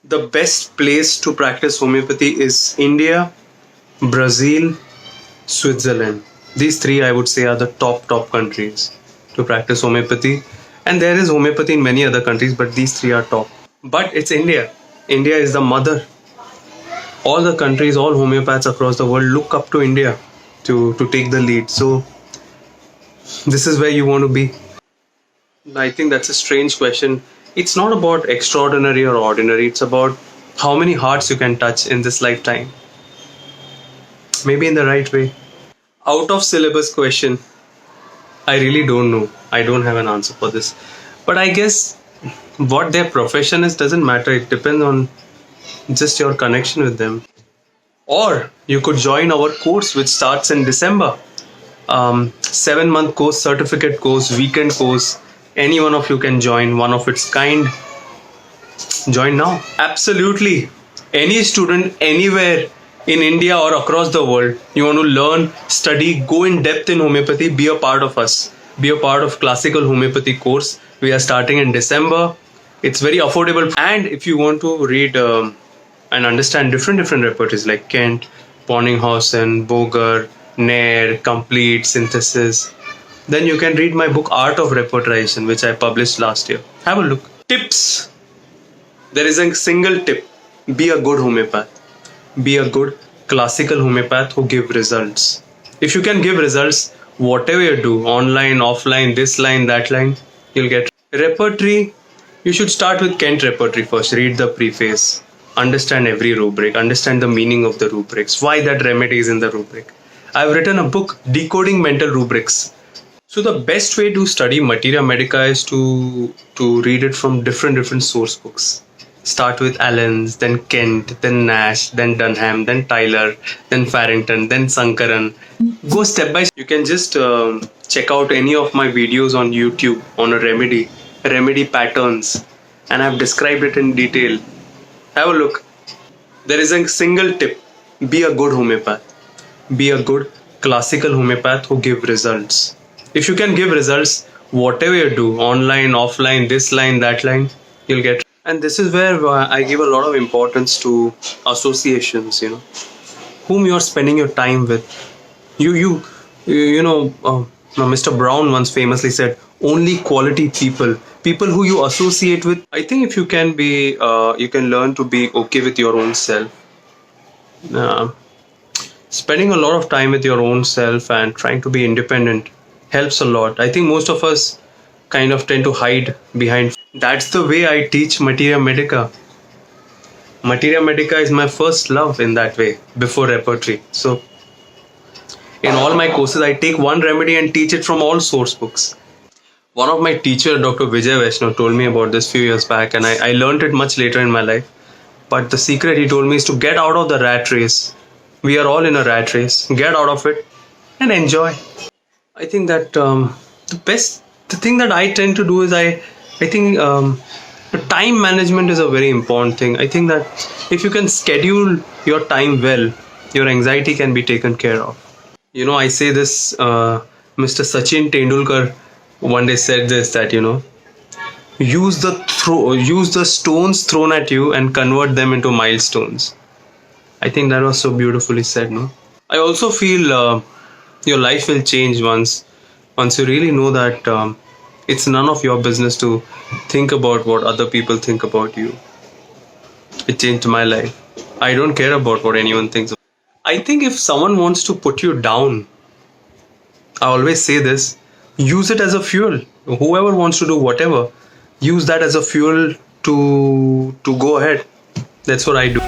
The best place to practice homeopathy is India, Brazil, Switzerland. These three, I would say, are the top countries to practice homeopathy. And there is homeopathy in many other countries, but these three are top. But it's India. India is the mother. All the countries, all homeopaths across the world look up to India to take the lead. So this is where you want to be. I think that's a strange question. It's not about extraordinary or ordinary. It's about how many hearts you can touch in this lifetime. Maybe in the right way. Out of syllabus question. I really don't know. I don't have an answer for this. But I guess what their profession is doesn't matter. It depends on just your connection with them. Or you could join our course which starts in December. 7-month course, certificate course, weekend course. Any one of you can join, one of its kind. Join now. Absolutely. Any student anywhere in India or across the world, you want to learn, study, go in depth in homeopathy, be a part of us. Be a part of classical homeopathy course. We are starting in December. It's very affordable. And if you want to read and understand different repertories like Kent, Bonninghausen, Boger, Nair, Complete, Synthesis, then you can read my book Art of Repertorization, which I published last year. Have a look. Tips. There is a single tip. Be a good homeopath. Be a good classical homeopath who give results. If you can give results, whatever you do, online, offline, this line, that line, you'll get repertory. You should start with Kent repertory first. Read the preface. Understand every rubric. Understand the meaning of the rubrics. Why that remedy is in the rubric. I've written a book, Decoding Mental Rubrics. So the best way to study Materia Medica is to read it from different source books. Start with Allen's, then Kent, then Nash, then Dunham, then Tyler, then Farrington, then Sankaran. Go step by step. You can just check out any of my videos on YouTube on a remedy patterns, and I've described it in detail. Have a look. There is a single tip. Be a good homeopath. Be a good classical homeopath who give results. If you can give results, whatever you do, online, offline, this line, that line, you'll get. And this is where I give a lot of importance to associations, whom you're spending your time with. Mr. Brown once famously said, only quality people who you associate with. I think if you can be, you can learn to be okay with your own self. Spending a lot of time with your own self and trying to be independent helps a lot. I think most of us kind of tend to hide behind. That's the way I teach Materia Medica. Materia Medica is my first love in that way, before repertory. So in all my courses, I take one remedy and teach it from all source books. One of my teacher, Dr. Vijay Vaishnav, told me about this few years back, and I learned it much later in my life. But the secret he told me is to get out of the rat race. We are all in a rat race. Get out of it and enjoy. I think that the thing that I tend to do is I think time management is a very important thing. I think that if you can schedule your time well, your anxiety can be taken care of. I say this, Mr. Sachin Tendulkar one day said this, that, use the stones thrown at you and convert them into milestones. I think that was so beautifully said, no? I also feel your life will change once you really know that it's none of your business to think about what other people think about you. It changed my life. I don't care about what anyone thinks. I think if someone wants to put you down, I always say this, use it as a fuel. Whoever wants to do whatever, use that as a fuel to go ahead. That's what I do.